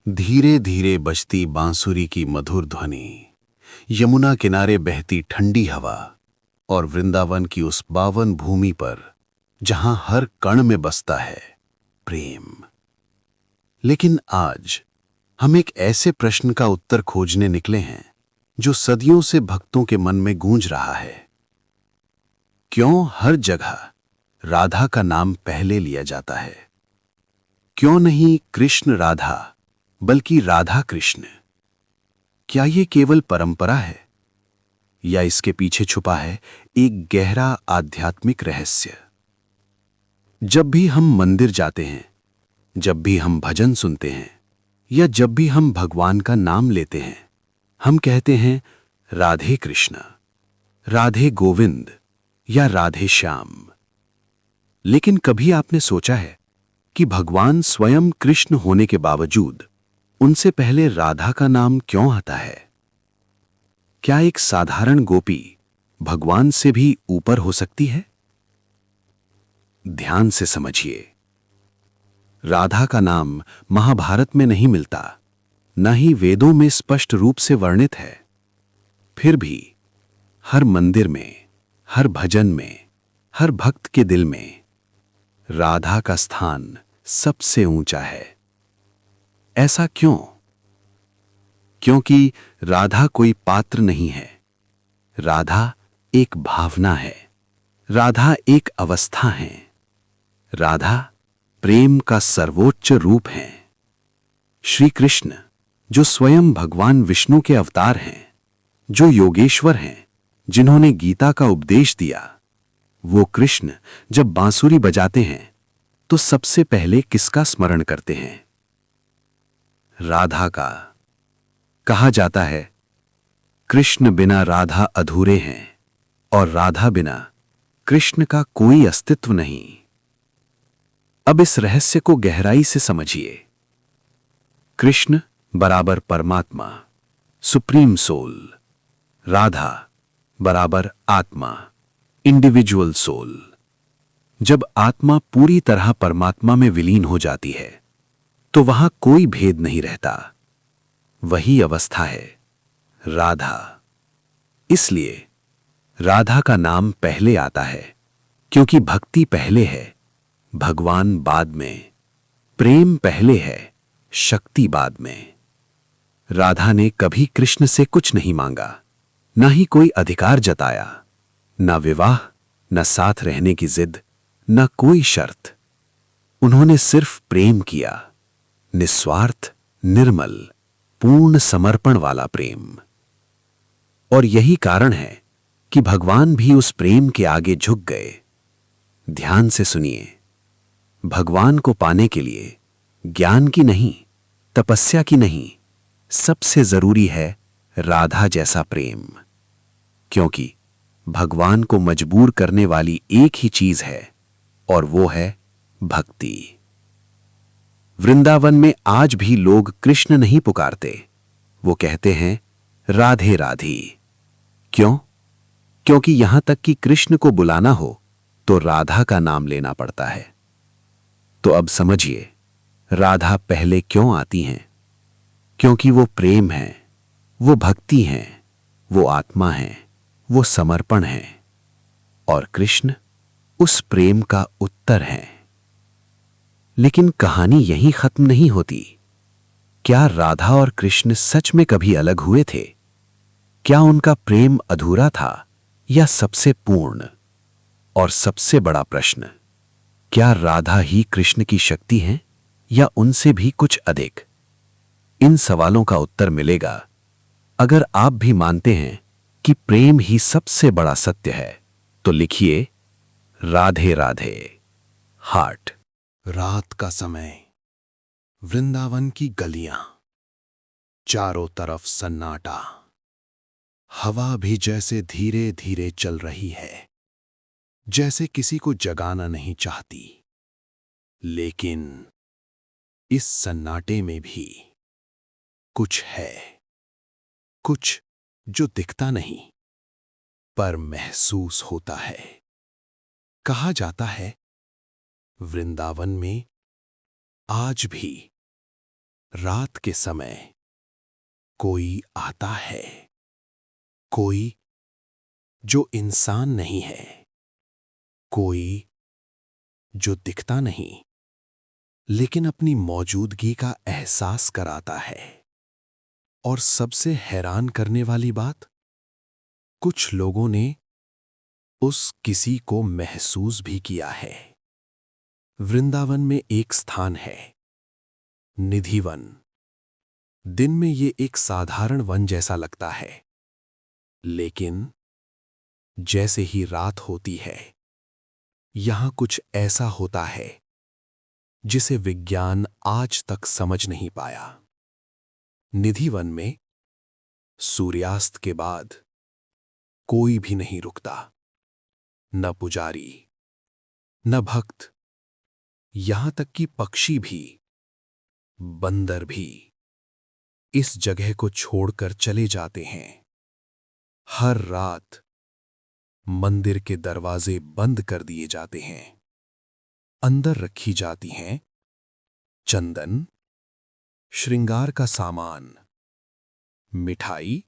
धीरे धीरे बजती बांसुरी की मधुर ध्वनि, यमुना किनारे बहती ठंडी हवा और वृंदावन की उस पावन भूमि पर जहां हर कण में बसता है प्रेम। लेकिन आज हम एक ऐसे प्रश्न का उत्तर खोजने निकले हैं जो सदियों से भक्तों के मन में गूंज रहा है। क्यों हर जगह राधा का नाम पहले लिया जाता है? क्यों नहीं कृष्ण राधा बल्कि राधा कृष्ण? क्या ये केवल परंपरा है या इसके पीछे छुपा है एक गहरा आध्यात्मिक रहस्य? जब भी हम मंदिर जाते हैं, जब भी हम भजन सुनते हैं या जब भी हम भगवान का नाम लेते हैं, हम कहते हैं राधे कृष्ण, राधे गोविंद या राधे श्याम। लेकिन कभी आपने सोचा है कि भगवान स्वयं कृष्ण होने के बावजूद उनसे पहले राधा का नाम क्यों आता है? क्या एक साधारण गोपी भगवान से भी ऊपर हो सकती है? ध्यान से समझिए। राधा का नाम महाभारत में नहीं मिलता, न ही वेदों में स्पष्ट रूप से वर्णित है। फिर भी हर मंदिर में, हर भजन में, हर भक्त के दिल में राधा का स्थान सबसे ऊंचा है। ऐसा क्यों? क्योंकि राधा कोई पात्र नहीं है, राधा एक भावना है, राधा एक अवस्था है, राधा प्रेम का सर्वोच्च रूप है। श्री कृष्ण जो स्वयं भगवान विष्णु के अवतार हैं, जो योगेश्वर हैं, जिन्होंने गीता का उपदेश दिया, वो कृष्ण जब बांसुरी बजाते हैं तो सबसे पहले किसका स्मरण करते हैं? राधा का। कहा जाता है कृष्ण बिना राधा अधूरे हैं और राधा बिना कृष्ण का कोई अस्तित्व नहीं। अब इस रहस्य को गहराई से समझिए। कृष्ण बराबर परमात्मा, सुप्रीम सोल, राधा बराबर आत्मा, इंडिविजुअल सोल। जब आत्मा पूरी तरह परमात्मा में विलीन हो जाती है तो वहां कोई भेद नहीं रहता। वही अवस्था है राधा। इसलिए राधा का नाम पहले आता है क्योंकि भक्ति पहले है, भगवान बाद में, प्रेम पहले है, शक्ति बाद में। राधा ने कभी कृष्ण से कुछ नहीं मांगा, ना ही कोई अधिकार जताया, ना विवाह, न साथ रहने की जिद, न कोई शर्त। उन्होंने सिर्फ प्रेम किया, निस्वार्थ, निर्मल, पूर्ण समर्पण वाला प्रेम। और यही कारण है कि भगवान भी उस प्रेम के आगे झुक गए। ध्यान से सुनिए। भगवान को पाने के लिए ज्ञान की नहीं, तपस्या की नहीं, सबसे जरूरी है राधा जैसा प्रेम। क्योंकि भगवान को मजबूर करने वाली एक ही चीज है और वो है भक्ति। वृंदावन में आज भी लोग कृष्ण नहीं पुकारते, वो कहते हैं राधे राधी। क्यों? क्योंकि यहां तक कि कृष्ण को बुलाना हो तो राधा का नाम लेना पड़ता है। तो अब समझिए, राधा पहले क्यों आती हैं? क्योंकि वो प्रेम है, वो भक्ति है, वो आत्मा है, वो समर्पण है। और कृष्ण उस प्रेम का उत्तर है। लेकिन कहानी यहीं खत्म नहीं होती। क्या राधा और कृष्ण सच में कभी अलग हुए थे? क्या उनका प्रेम अधूरा था या सबसे पूर्ण? और सबसे बड़ा प्रश्न, क्या राधा ही कृष्ण की शक्ति है या उनसे भी कुछ अधिक? इन सवालों का उत्तर मिलेगा अगर आप भी मानते हैं कि प्रेम ही सबसे बड़ा सत्य है। तो लिखिए राधे राधे। हार्ट। रात का समय, वृंदावन की गलियां, चारों तरफ सन्नाटा, हवा भी जैसे धीरे धीरे चल रही है, जैसे किसी को जगाना नहीं चाहती। लेकिन इस सन्नाटे में भी कुछ है, कुछ जो दिखता नहीं पर महसूस होता है। कहा जाता है वृंदावन में आज भी रात के समय कोई आता है, कोई जो इंसान नहीं है, कोई जो दिखता नहीं लेकिन अपनी मौजूदगी का एहसास कराता है। और सबसे हैरान करने वाली बात, कुछ लोगों ने उस किसी को महसूस भी किया है। वृंदावन में एक स्थान है, निधिवन। दिन में ये एक साधारण वन जैसा लगता है, लेकिन जैसे ही रात होती है, यहां कुछ ऐसा होता है जिसे विज्ञान आज तक समझ नहीं पाया। निधिवन में सूर्यास्त के बाद कोई भी नहीं रुकता, न पुजारी, न भक्त, यहां तक कि पक्षी भी, बंदर भी इस जगह को छोड़कर चले जाते हैं। हर रात मंदिर के दरवाजे बंद कर दिए जाते हैं। अंदर रखी जाती हैं चंदन, श्रृंगार का सामान, मिठाई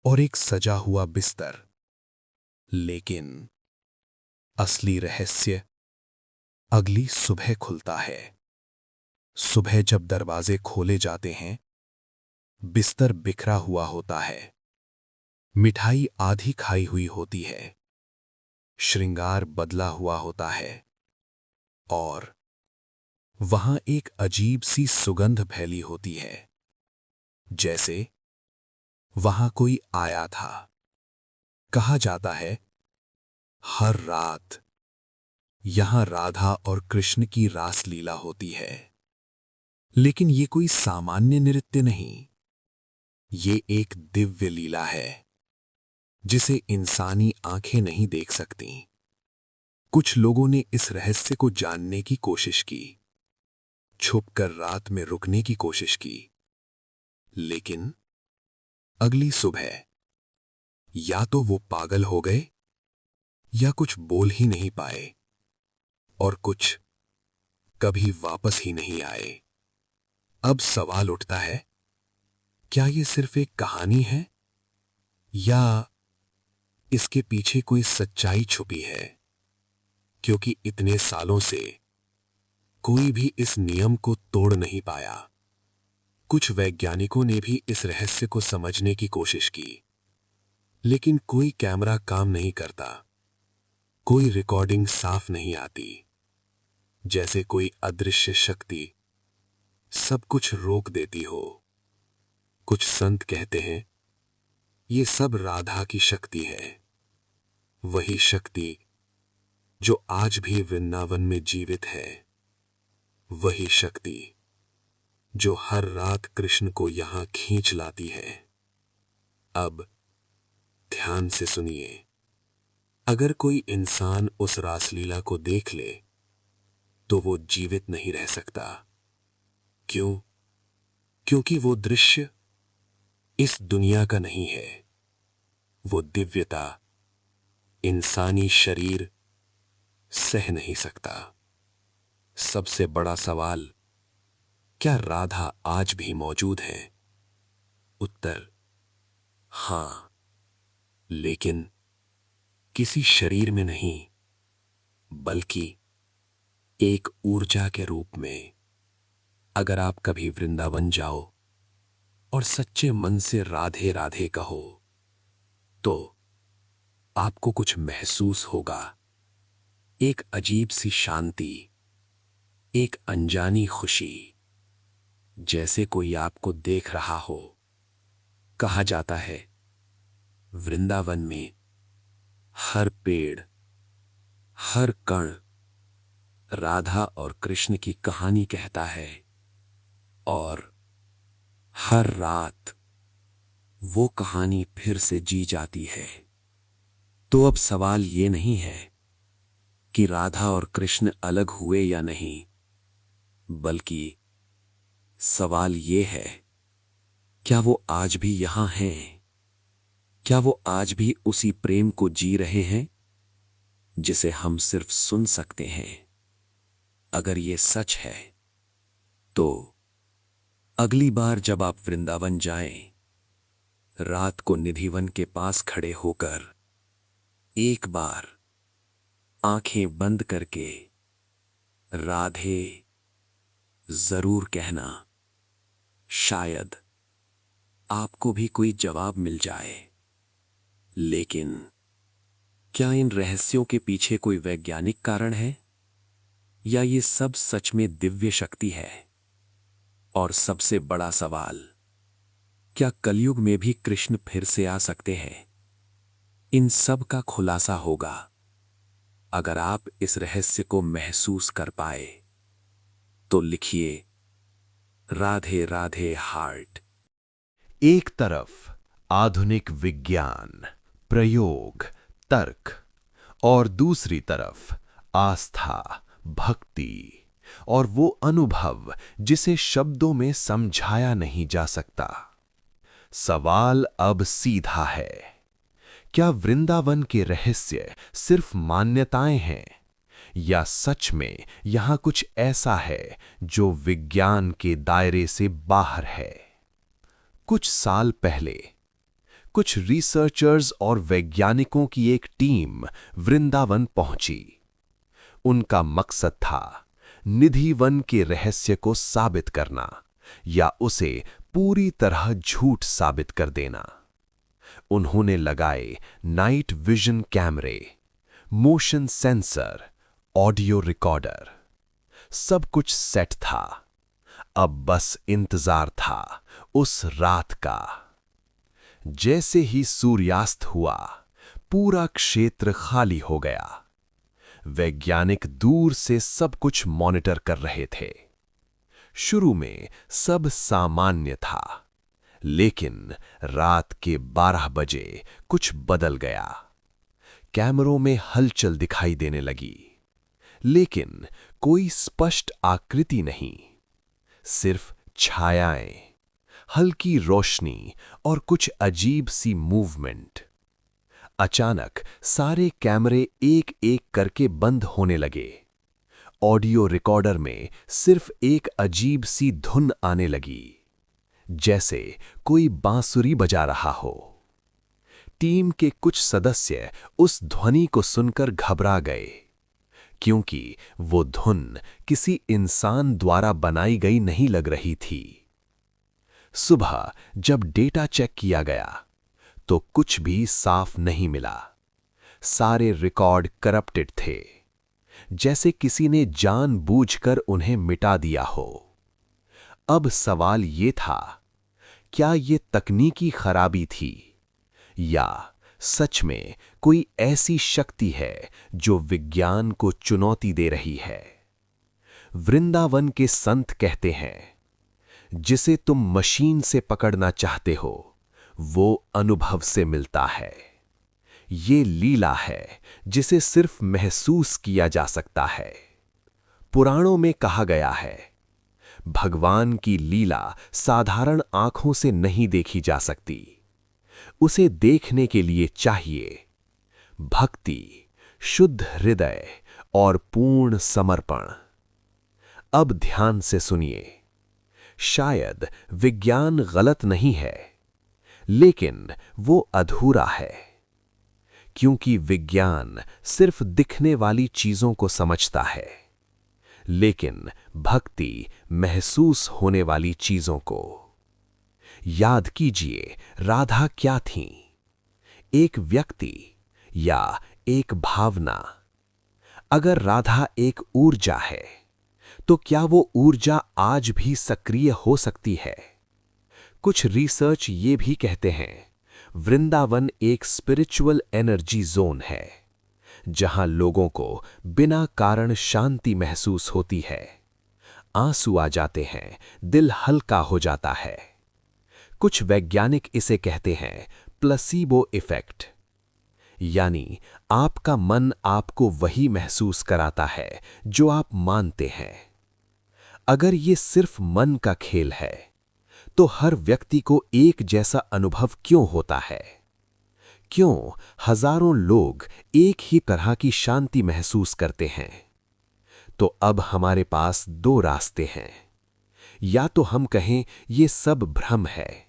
और एक सजा हुआ बिस्तर। लेकिन असली रहस्य अगली सुबह खुलता है। सुबह जब दरवाजे खोले जाते हैं, बिस्तर बिखरा हुआ होता है, मिठाई आधी खाई हुई होती है, श्रृंगार बदला हुआ होता है और वहां एक अजीब सी सुगंध फैली होती है, जैसे वहां कोई आया था। कहा जाता है हर रात यहां राधा और कृष्ण की रासलीला होती है। लेकिन ये कोई सामान्य नृत्य नहीं, ये एक दिव्य लीला है जिसे इंसानी आंखें नहीं देख सकती। कुछ लोगों ने इस रहस्य को जानने की कोशिश की, छुपकर रात में रुकने की कोशिश की, लेकिन अगली सुबह या तो वो पागल हो गए या कुछ बोल ही नहीं पाए, और कुछ कभी वापस ही नहीं आए। अब सवाल उठता है, क्या ये सिर्फ एक कहानी है या इसके पीछे कोई सच्चाई छुपी है? क्योंकि इतने सालों से कोई भी इस नियम को तोड़ नहीं पाया। कुछ वैज्ञानिकों ने भी इस रहस्य को समझने की कोशिश की, लेकिन कोई कैमरा काम नहीं करता, कोई रिकॉर्डिंग साफ नहीं आती, जैसे कोई अदृश्य शक्ति सब कुछ रोक देती हो। कुछ संत कहते हैं ये सब राधा की शक्ति है, वही शक्ति जो आज भी वृंदावन में जीवित है, वही शक्ति जो हर रात कृष्ण को यहां खींच लाती है। अब ध्यान से सुनिए, अगर कोई इंसान उस रासलीला को देख ले तो वो जीवित नहीं रह सकता। क्यों? क्योंकि वो दृश्य इस दुनिया का नहीं है। वो दिव्यता इंसानी शरीर सह नहीं सकता। सबसे बड़ा सवाल, क्या राधा आज भी मौजूद है? उत्तर, हां, लेकिन किसी शरीर में नहीं, बल्कि एक ऊर्जा के रूप में। अगर आप कभी वृंदावन जाओ और सच्चे मन से राधे राधे कहो, तो आपको कुछ महसूस होगा। एक अजीब सी शांति, एक अनजानी खुशी, जैसे कोई आपको देख रहा हो। कहा जाता है वृंदावन में हर पेड़, हर कण राधा और कृष्ण की कहानी कहता है, और हर रात वो कहानी फिर से जी जाती है। तो अब सवाल ये नहीं है कि राधा और कृष्ण अलग हुए या नहीं, बल्कि सवाल ये है, क्या वो आज भी यहां हैं? क्या वो आज भी उसी प्रेम को जी रहे हैं जिसे हम सिर्फ सुन सकते हैं? अगर ये सच है, तो अगली बार जब आप वृंदावन जाएं, रात को निधिवन के पास खड़े होकर एक बार आंखें बंद करके राधे जरूर कहना। शायद आपको भी कोई जवाब मिल जाए। लेकिन क्या इन रहस्यों के पीछे कोई वैज्ञानिक कारण है, या ये सब सच में दिव्य शक्ति है? और सबसे बड़ा सवाल, क्या कलयुग में भी कृष्ण फिर से आ सकते हैं? इन सब का खुलासा होगा अगर आप इस रहस्य को महसूस कर पाए तो लिखिए राधे राधे हार्ट। एक तरफ आधुनिक विज्ञान, प्रयोग, तर्क, और दूसरी तरफ आस्था, भक्ति और वो अनुभव जिसे शब्दों में समझाया नहीं जा सकता। सवाल अब सीधा है, क्या वृंदावन के रहस्य सिर्फ मान्यताएं हैं, या सच में यहां कुछ ऐसा है जो विज्ञान के दायरे से बाहर है? कुछ साल पहले कुछ रिसर्चर्स और वैज्ञानिकों की एक टीम वृंदावन पहुंची। उनका मकसद था निधि वन के रहस्य को साबित करना या उसे पूरी तरह झूठ साबित कर देना। उन्होंने लगाए नाइट विजन कैमरे, मोशन सेंसर, ऑडियो रिकॉर्डर। सब कुछ सेट था। अब बस इंतजार था उस रात का। जैसे ही सूर्यास्त हुआ, पूरा क्षेत्र खाली हो गया। वैज्ञानिक दूर से सब कुछ मॉनिटर कर रहे थे। शुरू में सब सामान्य था, लेकिन रात के 12 बजे कुछ बदल गया। कैमरों में हलचल दिखाई देने लगी, लेकिन कोई स्पष्ट आकृति नहीं, सिर्फ छायाएं, हल्की रोशनी और कुछ अजीब सी मूवमेंट। अचानक सारे कैमरे एक एक करके बंद होने लगे। ऑडियो रिकॉर्डर में सिर्फ एक अजीब सी धुन आने लगी, जैसे कोई बांसुरी बजा रहा हो। टीम के कुछ सदस्य उस ध्वनि को सुनकर घबरा गए, क्योंकि वो धुन किसी इंसान द्वारा बनाई गई नहीं लग रही थी। सुबह जब डेटा चेक किया गया तो कुछ भी साफ नहीं मिला। सारे रिकॉर्ड करप्टेड थे, जैसे किसी ने जानबूझकर उन्हें मिटा दिया हो। अब सवाल ये था, क्या ये तकनीकी खराबी थी, या सच में कोई ऐसी शक्ति है जो विज्ञान को चुनौती दे रही है? वृंदावन के संत कहते हैं, जिसे तुम मशीन से पकड़ना चाहते हो, वो अनुभव से मिलता है। ये लीला है जिसे सिर्फ महसूस किया जा सकता है। पुराणों में कहा गया है, भगवान की लीला साधारण आंखों से नहीं देखी जा सकती। उसे देखने के लिए चाहिए भक्ति, शुद्ध हृदय और पूर्ण समर्पण। अब ध्यान से सुनिए। शायद विज्ञान गलत नहीं है, लेकिन वो अधूरा है, क्योंकि विज्ञान सिर्फ दिखने वाली चीजों को समझता है, लेकिन भक्ति महसूस होने वाली चीजों को। याद कीजिए, राधा क्या थीं? एक व्यक्ति या एक भावना? अगर राधा एक ऊर्जा है, तो क्या वो ऊर्जा आज भी सक्रिय हो सकती है? कुछ रिसर्च ये भी कहते हैं, वृंदावन एक स्पिरिचुअल एनर्जी जोन है, जहां लोगों को बिना कारण शांति महसूस होती है। आंसू आ जाते हैं, दिल हल्का हो जाता है। कुछ वैज्ञानिक इसे कहते हैं प्लेसिबो इफेक्ट, यानी आपका मन आपको वही महसूस कराता है जो आप मानते हैं। अगर ये सिर्फ मन का खेल है, तो हर व्यक्ति को एक जैसा अनुभव क्यों होता है? क्यों हजारों लोग एक ही तरह की शांति महसूस करते हैं? तो अब हमारे पास दो रास्ते हैं। या तो हम कहें ये सब भ्रम है,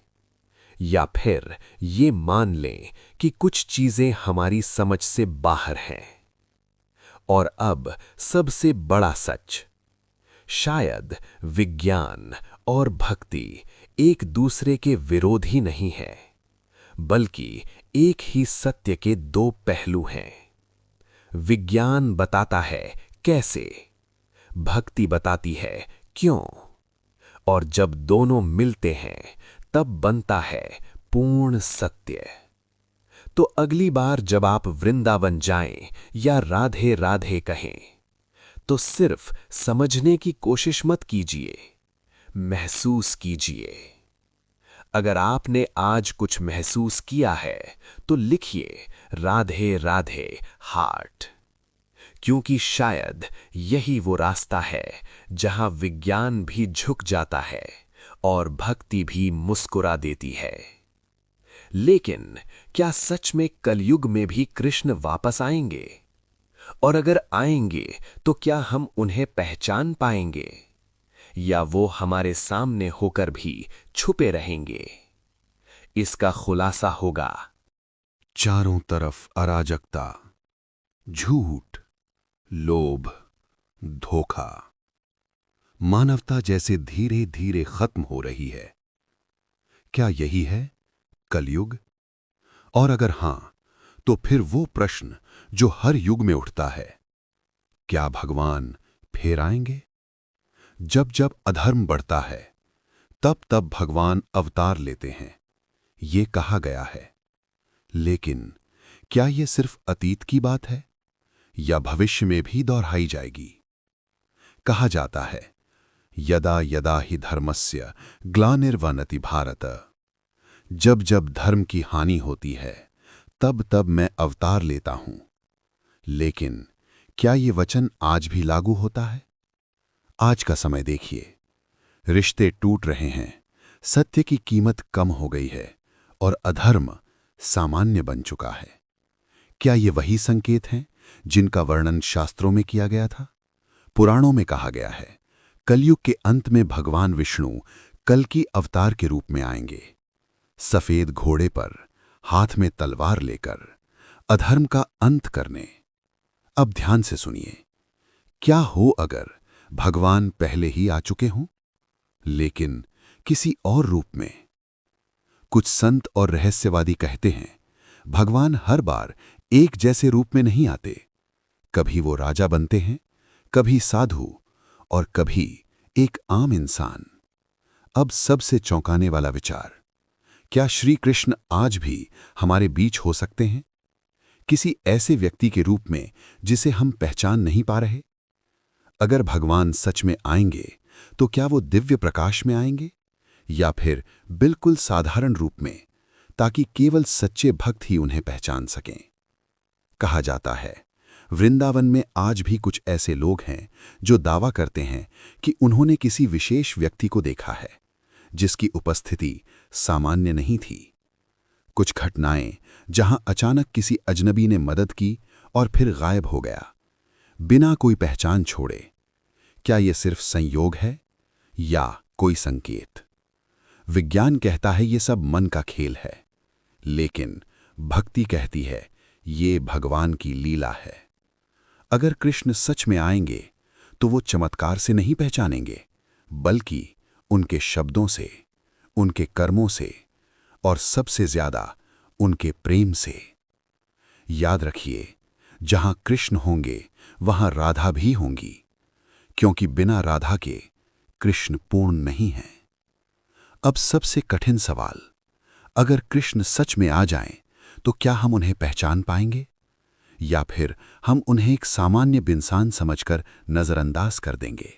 या फिर ये मान लें कि कुछ चीजें हमारी समझ से बाहर हैं। और अब सबसे बड़ा सच, शायद विज्ञान और भक्ति एक दूसरे के विरोधी नहीं है, बल्कि एक ही सत्य के दो पहलू हैं। विज्ञान बताता है कैसे, भक्ति बताती है क्यों, और जब दोनों मिलते हैं तब बनता है पूर्ण सत्य। तो अगली बार जब आप वृंदावन जाएं या राधे राधे कहें, तो सिर्फ समझने की कोशिश मत कीजिए, महसूस कीजिए। अगर आपने आज कुछ महसूस किया है तो लिखिए राधे राधे हार्ट, क्योंकि शायद यही वो रास्ता है जहां विज्ञान भी झुक जाता है और भक्ति भी मुस्कुरा देती है। लेकिन क्या सच में कलयुग में भी कृष्ण वापस आएंगे? और अगर आएंगे तो क्या हम उन्हें पहचान पाएंगे, या वो हमारे सामने होकर भी छुपे रहेंगे? इसका खुलासा होगा चारों तरफ अराजकता, झूठ, लोभ, धोखा। मानवता जैसे धीरे धीरे खत्म हो रही है। क्या यही है कलयुग? और अगर हां, तो फिर वो प्रश्न जो हर युग में उठता है, क्या भगवान फिर आएंगे? जब जब अधर्म बढ़ता है, तब तब भगवान अवतार लेते हैं, ये कहा गया है। लेकिन क्या ये सिर्फ अतीत की बात है, या भविष्य में भी दोहराई जाएगी? कहा जाता है, यदा यदा ही धर्मस्य ग्लानिर्वनति भारत। जब जब धर्म की हानि होती है, तब तब मैं अवतार लेता हूं। लेकिन क्या ये वचन आज भी लागू होता है? आज का समय देखिए, रिश्ते टूट रहे हैं, सत्य की कीमत कम हो गई है और अधर्म सामान्य बन चुका है। क्या ये वही संकेत हैं जिनका वर्णन शास्त्रों में किया गया था? पुराणों में कहा गया है, कलयुग के अंत में भगवान विष्णु कल की अवतार के रूप में आएंगे, सफेद घोड़े पर, हाथ में तलवार लेकर, अधर्म का अंत करने। अब ध्यान से सुनिए, क्या हो अगर भगवान पहले ही आ चुके हों, लेकिन किसी और रूप में? कुछ संत और रहस्यवादी कहते हैं, भगवान हर बार एक जैसे रूप में नहीं आते। कभी वो राजा बनते हैं, कभी साधु, और कभी एक आम इंसान। अब सबसे चौंकाने वाला विचार, क्या श्री कृष्ण आज भी हमारे बीच हो सकते हैं, किसी ऐसे व्यक्ति के रूप में जिसे हम पहचान नहीं पा रहे? अगर भगवान सच में आएंगे तो क्या वो दिव्य प्रकाश में आएंगे, या फिर बिल्कुल साधारण रूप में, ताकि केवल सच्चे भक्त ही उन्हें पहचान सकें? कहा जाता है, वृंदावन में आज भी कुछ ऐसे लोग हैं जो दावा करते हैं कि उन्होंने किसी विशेष व्यक्ति को देखा है, जिसकी उपस्थिति सामान्य नहीं थी। कुछ घटनाएं जहां अचानक किसी अजनबी ने मदद की और फिर गायब हो गया, बिना कोई पहचान छोड़े। क्या यह सिर्फ संयोग है या कोई संकेत? विज्ञान कहता है ये सब मन का खेल है, लेकिन भक्ति कहती है ये भगवान की लीला है। अगर कृष्ण सच में आएंगे तो वो चमत्कार से नहीं पहचानेंगे, बल्कि उनके शब्दों से, उनके कर्मों से, और सबसे ज्यादा उनके प्रेम से। याद रखिए, जहां कृष्ण होंगे वहां राधा भी होंगी, क्योंकि बिना राधा के कृष्ण पूर्ण नहीं है। अब सबसे कठिन सवाल, अगर कृष्ण सच में आ जाएं तो क्या हम उन्हें पहचान पाएंगे, या फिर हम उन्हें एक सामान्य इंसान समझकर नजरअंदाज कर देंगे?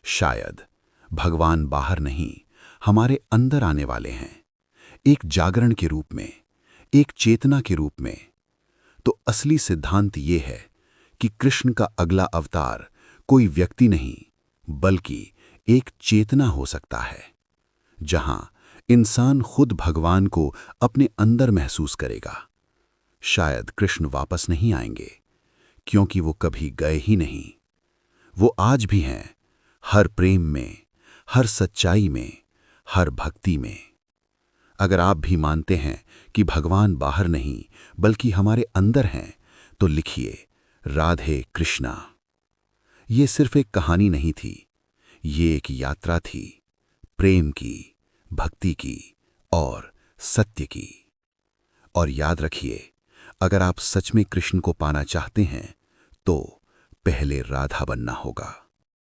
शायद भगवान बाहर नहीं, हमारे अंदर आने वाले हैं, एक जागरण के रूप में, एक चेतना के रूप में। तो असली सिद्धांत यह है कि कृष्ण का अगला अवतार कोई व्यक्ति नहीं, बल्कि एक चेतना हो सकता है, जहां इंसान खुद भगवान को अपने अंदर महसूस करेगा। शायद कृष्ण वापस नहीं आएंगे, क्योंकि वो कभी गए ही नहीं। वो आज भी हैं, हर प्रेम में, हर सच्चाई में, हर भक्ति में। अगर आप भी मानते हैं कि भगवान बाहर नहीं बल्कि हमारे अंदर हैं, तो लिखिए राधे कृष्णा। ये सिर्फ एक कहानी नहीं थी, ये एक यात्रा थी, प्रेम की, भक्ति की और सत्य की। और याद रखिए, अगर आप सच में कृष्ण को पाना चाहते हैं तो पहले राधा बनना होगा।